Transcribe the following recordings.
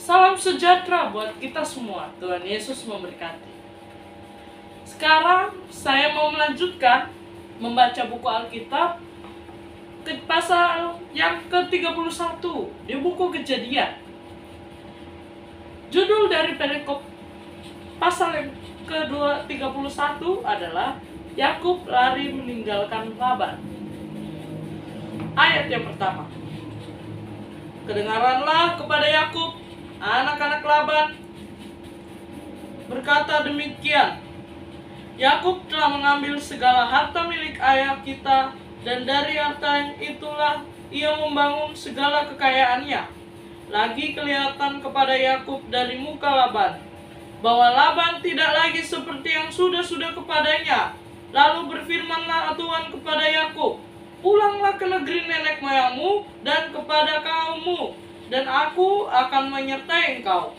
Salam sejahtera buat kita semua. Tuhan Yesus memberkati. Sekarang saya mau melanjutkan membaca buku Alkitab ke pasal yang ke-31 di buku Kejadian. Judul dari perikop pasal yang ke-31 adalah Yakub lari meninggalkan Laban. Ayat yang pertama. Kedengaranlah kepada Yakub, anak-anak Laban, berkata demikian, Yakub telah mengambil segala harta milik ayah kita, dan dari harta itulah ia membangun segala kekayaannya. Lagi kelihatan kepada Yakub dari muka Laban, bahwa Laban tidak lagi seperti yang sudah-sudah kepadanya. Lalu berfirmanlah Tuhan kepada Yakub, pulanglah ke negeri nenek moyangmu dan kepada kaummu, dan aku akan menyertai engkau.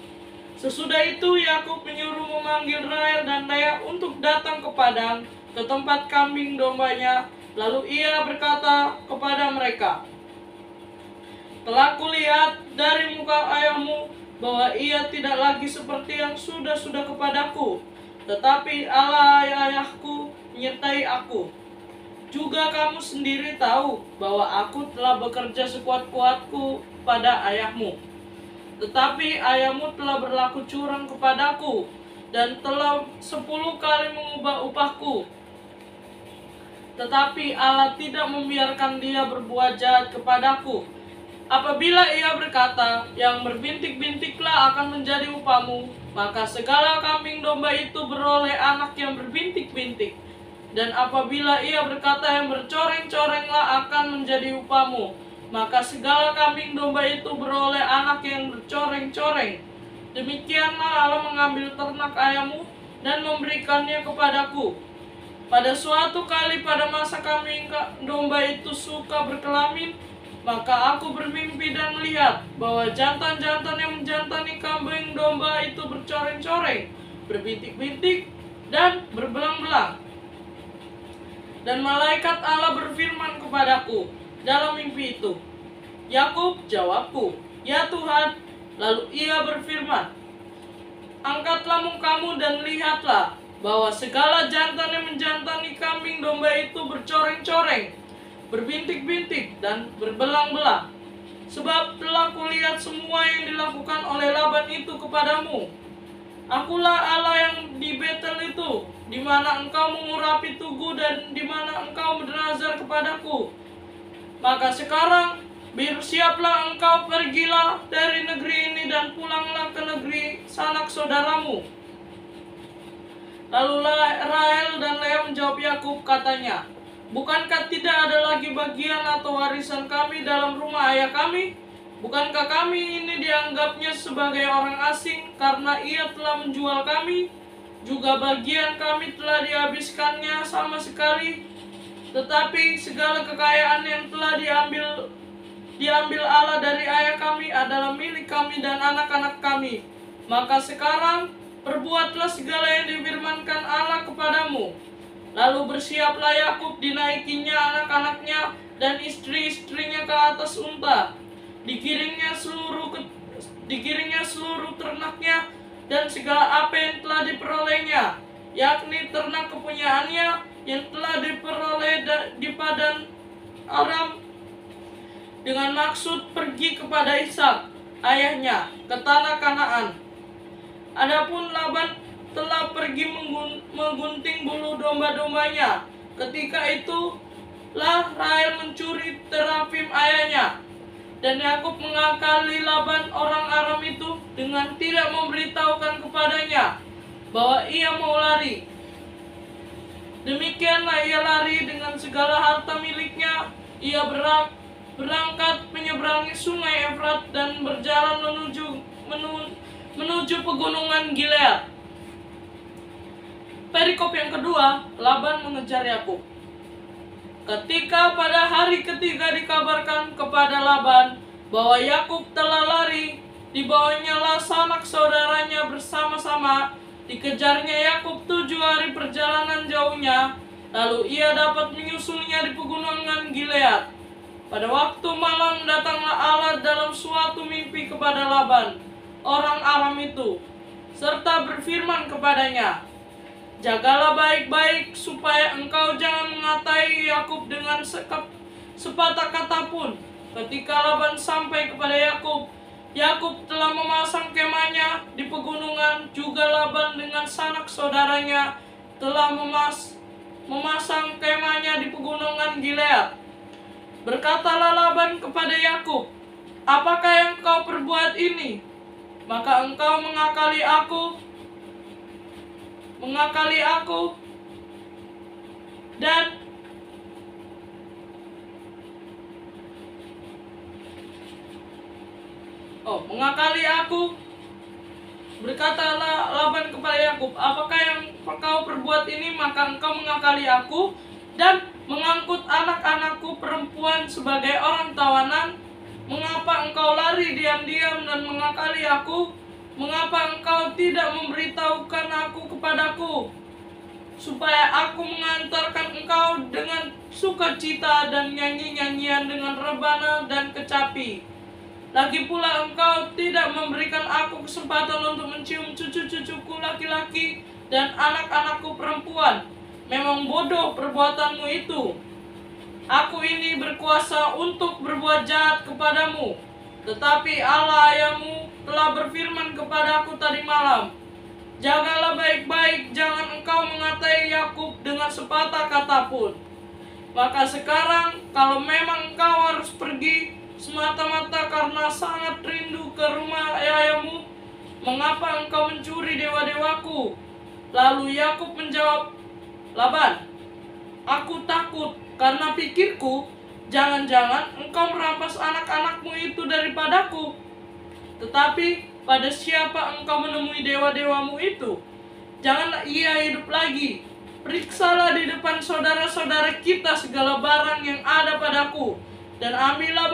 Sesudah itu Yakub menyuruh memanggil Rahel dan Lea untuk datang ke padang, ke tempat kambing dombanya. Lalu ia berkata kepada mereka, telah kulihat dari muka ayahmu bahwa ia tidak lagi seperti yang sudah-sudah kepadaku, tetapi Allah ayahku menyertai aku. Juga kamu sendiri tahu bahwa aku telah bekerja sekuat-kuatku pada ayahmu. Tetapi ayahmu telah berlaku curang kepadaku dan telah 10 kali mengubah upahku. Tetapi Allah tidak membiarkan dia berbuat jahat kepadaku. Apabila ia berkata, yang berbintik-bintiklah akan menjadi upahmu, maka segala kambing domba itu beroleh anak yang berbintik-bintik. Dan apabila ia berkata, yang bercoreng-corenglah akan menjadi upahmu, maka segala kambing domba itu beroleh anak yang bercoreng-coreng. Demikianlah Allah mengambil ternak ayahmu dan memberikannya kepadaku. Pada suatu kali pada masa kambing domba itu suka berkelamin, maka aku bermimpi dan melihat bahwa jantan-jantan yang menjantani kambing domba itu bercoreng-coreng, berbintik-bintik, dan berbelang-belang. Dan malaikat Allah berfirman kepadaku dalam mimpi itu, Yakub, jawabku, ya Tuhan. Lalu ia berfirman, angkatlah mukamu dan lihatlah bahwa segala jantan yang menjantani kambing domba itu bercoreng-coreng, berbintik-bintik, dan berbelang-belang. Sebab telah kulihat semua yang dilakukan oleh Laban itu kepadamu. Akulah Allah yang di Betel itu, di mana engkau mengurapi tugu dan di mana engkau bernazar kepadaku. Maka sekarang bersiaplah engkau, pergilah dari negeri ini dan pulanglah ke negeri sanak saudaramu. Lalu Rahel dan Lea menjawab Yakub, katanya, bukankah tidak ada lagi bagian atau warisan kami dalam rumah ayah kami? Bukankah kami ini dianggapnya sebagai orang asing karena ia telah menjual kami? Juga bagian kami telah dihabiskannya sama sekali. Tetapi segala kekayaan yang telah diambil Allah dari ayah kami adalah milik kami dan anak-anak kami. Maka sekarang perbuatlah segala yang difirmankan Allah kepadamu. Lalu bersiaplah Yakub, dinaikinya anak-anaknya dan istri-istrinya ke atas unta. Digiringnya seluruh ternaknya dan segala apa yang telah diperolehnya, yakni ternak kepunyaannya yang telah diperoleh di Padan Aram, dengan maksud pergi kepada Ishak ayahnya ke tanah Kanaan. Adapun Laban telah pergi menggunting bulu domba-dombanya. Ketika itulah Rahel mencuri terafim ayahnya. Dan Yakub mengakali Laban orang Aram itu dengan tidak memberitahukan kepadanya bahwa ia mau lari. Demikianlah ia lari dengan segala harta miliknya. Ia berangkat menyeberangi sungai Efrat dan berjalan menuju pegunungan Gilead. Perikop yang kedua, Laban mengejar Yakub. Ketika pada hari ketiga dikabarkan kepada Laban bahwa Yakub telah lari, dibawanyalah sanak saudaranya bersama-sama. Dikejarnya Yakub 7 hari perjalanan jauhnya, lalu ia dapat menyusulnya di pegunungan Gilead. Pada waktu malam datanglah Allah dalam suatu mimpi kepada Laban. orang Aram itu, serta berfirman kepadanya, "Jagalah baik-baik supaya engkau jangan mengatai Yakub dengan sepatah kata pun." Ketika Laban sampai kepada Yakub, Yakub telah memasang kemahnya di pegunungan, juga Laban dengan sanak saudaranya telah memasang kemahnya di pegunungan Gilead. Berkatalah Laban kepada Yakub, "Apakah yang kau perbuat ini? Maka engkau mengakali aku dan berkatalah Laban kepada Yakub, "Apakah yang kau perbuat ini? Maka engkau mengakali aku dan mengangkut anak-anakku perempuan sebagai orang tawanan. Mengapa engkau lari diam-diam dan mengakali aku? Mengapa engkau tidak memberitahukan aku kepadaku, supaya aku mengantarkan engkau dengan sukacita dan nyanyi-nyanyian dengan rebana dan kecapi? Lagi pula engkau tidak memberikan aku kesempatan untuk mencium cucu-cucuku laki-laki dan anak-anakku perempuan. Memang bodoh perbuatanmu itu. Aku ini berkuasa untuk berbuat jahat kepadamu, tetapi Allah ayahmu telah berfirman kepadaku tadi malam, jagalah baik-baik, jangan engkau mengatai Yakub dengan sepatah kata pun. Maka sekarang, kalau memang engkau harus pergi semata-mata karena sangat rindu ke rumah ayahmu, mengapa engkau mencuri dewa-dewaku?" Lalu Yakub menjawab Laban, "Aku takut karena pikirku, jangan-jangan engkau merampas anak-anakmu itu daripadaku. Tetapi pada siapa engkau menemui dewa-dewamu itu? Janganlah ia hidup lagi. Periksalah di depan saudara-saudara kita segala barang yang ada padaku, dan ambillah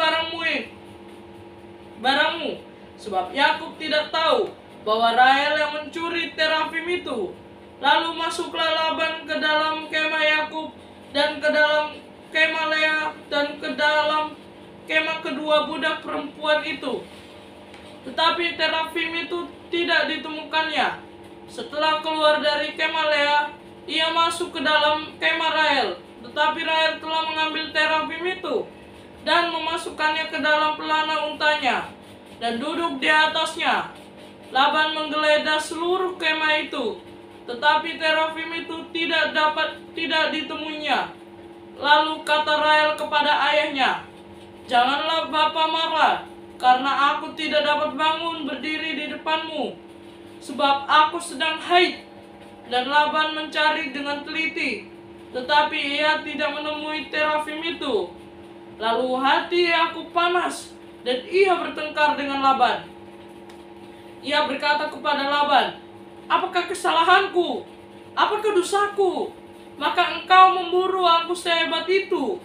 barangmu. Sebab Yakub tidak tahu bahwa Rahel yang mencuri terafim itu." Lalu masuklah Laban ke dalam kemah Yakub dan ke dalam kemah Lea dan ke dalam kemah kedua budak perempuan itu. Tetapi terafim itu tidak ditemukannya. Setelah keluar dari kemah Lea, ia masuk ke dalam kemah Rahel. Tetapi Rahel telah mengambil terafim itu dan memasukkannya ke dalam pelana untanya dan duduk di atasnya. Laban menggeledah seluruh kemah itu, tetapi terafim itu tidak ditemuinya. Lalu kata Rahel kepada ayahnya, "Janganlah bapa marah, karena aku tidak dapat bangun berdiri di depanmu, sebab aku sedang haid." Dan Laban mencari dengan teliti, tetapi ia tidak menemui terafim itu. Lalu hati Yakub panas, dan ia bertengkar dengan Laban. Ia berkata kepada Laban, "Apakah kesalahanku? Apakah dosaku? Maka engkau memburu aku sehebat itu.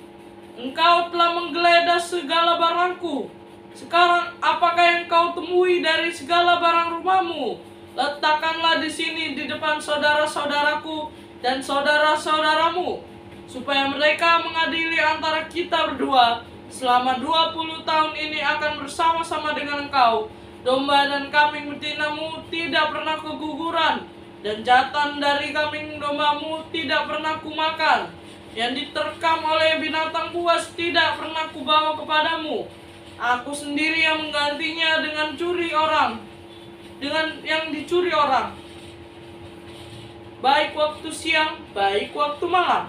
Engkau telah menggeledah segala barangku. Sekarang apakah yang kau temui dari segala barang rumahmu? Letakkanlah di sini di depan saudara-saudaraku dan saudara-saudaramu, supaya mereka mengadili antara kita berdua. Selama 20 tahun ini akan bersama-sama dengan engkau. Domba dan kambing betinamu tidak pernah keguguran, dan jantan dari kambing dombamu tidak pernah kumakan. Yang diterkam oleh binatang buas tidak pernah kubawa kepadamu. Aku sendiri yang menggantinya dengan yang dicuri orang, baik waktu siang, baik waktu malam.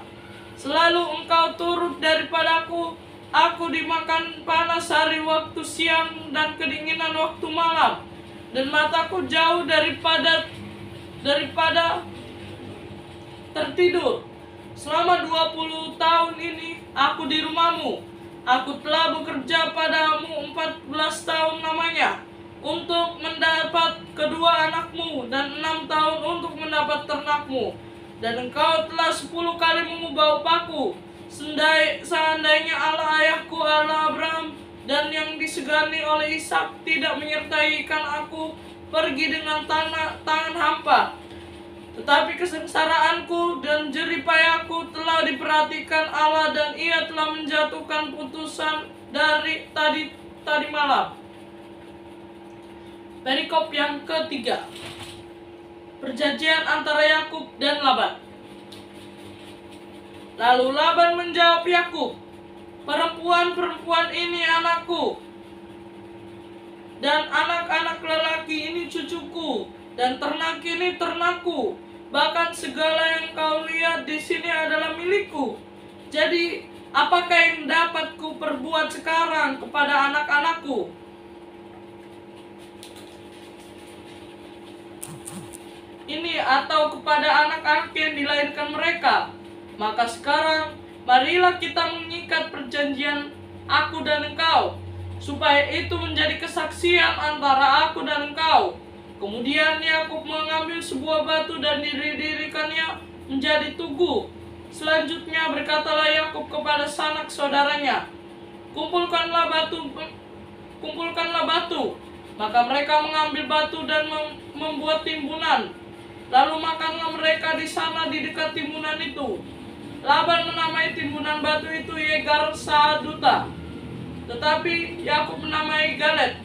Selalu engkau turut daripadaku. Aku dimakan panas hari waktu siang dan kedinginan waktu malam, dan mataku jauh daripada tertidur. Selama 20 tahun ini aku di rumahmu. Aku telah bekerja padamu 14 tahun lamanya untuk mendapat kedua anakmu, dan 6 tahun untuk mendapat ternakmu. Dan engkau telah 10 kali mengubah upahku. Seandainya Allah ayahku, Allah Abraham, dan yang disegani oleh Ishak tidak menyertaikan aku pergi dengan tangan hampa. Tetapi kesengsaraanku dan jeripayahku telah diperhatikan Allah, dan ia telah menjatuhkan putusan dari tadi malam. Perikop yang ketiga, perjanjian antara Yakub dan Laban. Lalu Laban menjawab Yakub, "Perempuan-perempuan ini anakku, dan anak-anak lelaki ini cucuku, dan ternak ini ternakku. Bahkan segala yang kau lihat di sini adalah milikku. Jadi, apakah yang dapat ku perbuat sekarang kepada anak-anakku?" Ini atau kepada anak-anak yang dilahirkan mereka. Maka sekarang, marilah kita mengikat perjanjian aku dan engkau, supaya itu menjadi kesaksian antara aku dan engkau. Kemudian Yakub mengambil sebuah batu dan didirikannya menjadi tugu. Selanjutnya berkatalah Yakub kepada sanak saudaranya, kumpulkanlah batu. Maka mereka mengambil batu dan membuat timbunan. Lalu makanlah mereka di sana di dekat timbunan itu. Laban menamai timbunan batu itu Yegar Saduta, tetapi Yakub menamai Galet.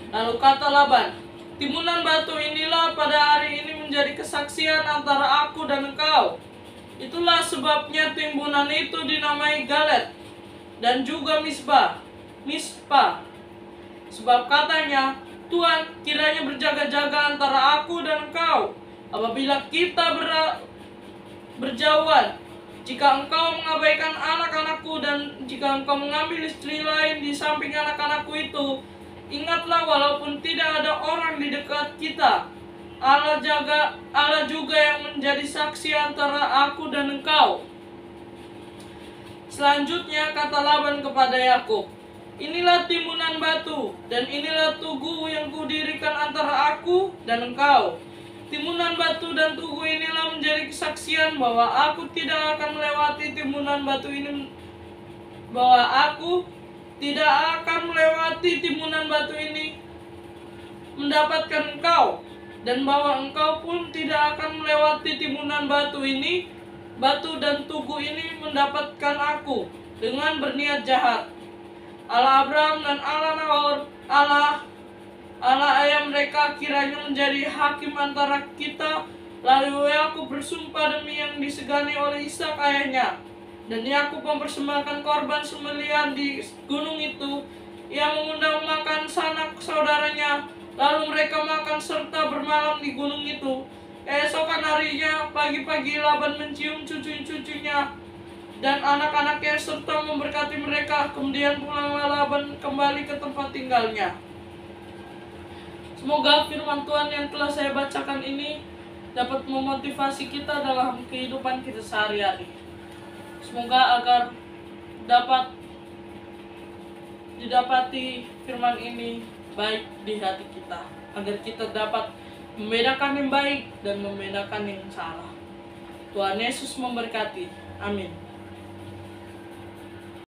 Lalu kata Laban, "Timbunan batu inilah pada hari ini menjadi kesaksian antara aku dan engkau." Itulah sebabnya timbunan itu dinamai Galet dan juga Mispa. Sebab katanya, "Tuhan kiranya berjaga-jaga antara aku dan engkau apabila kita berjauhan. Jika engkau mengabaikan anak-anakku dan jika engkau mengambil istri lain di samping anak-anakku itu, ingatlah walaupun tidak ada orang di dekat kita, Allah juga yang menjadi saksi antara aku dan engkau." Selanjutnya kata Laban kepada Yakub, "Inilah timbunan batu dan inilah tugu yang kudirikan antara aku dan engkau. Timbunan batu dan tugu inilah menjadi kesaksian bahwa aku tidak akan melewati timbunan batu ini, mendapatkan engkau, dan bahwa engkau pun tidak akan melewati timbunan batu dan tugu ini mendapatkan aku dengan berniat jahat. Allah Abraham dan Allah Nahor, Allah ayah mereka kiranya menjadi hakim antara kita." Lalu Yakub bersumpah demi yang disegani oleh Ishak ayahnya. Dan Yakub mempersembahkan korban sembelihan di gunung itu. Ia mengundang makan sanak saudaranya. Lalu mereka makan serta bermalam di gunung itu. Keesokan harinya, pagi-pagi Laban mencium cucu-cucunya dan anak-anaknya serta memberkati mereka. Kemudian pulanglah Laban kembali ke tempat tinggalnya. Semoga firman Tuhan yang telah saya bacakan ini dapat memotivasi kita dalam kehidupan kita sehari-hari. Semoga agar dapat didapati firman ini baik di hati kita, agar kita dapat membedakan yang baik dan membedakan yang salah. Tuhan Yesus memberkati. Amin.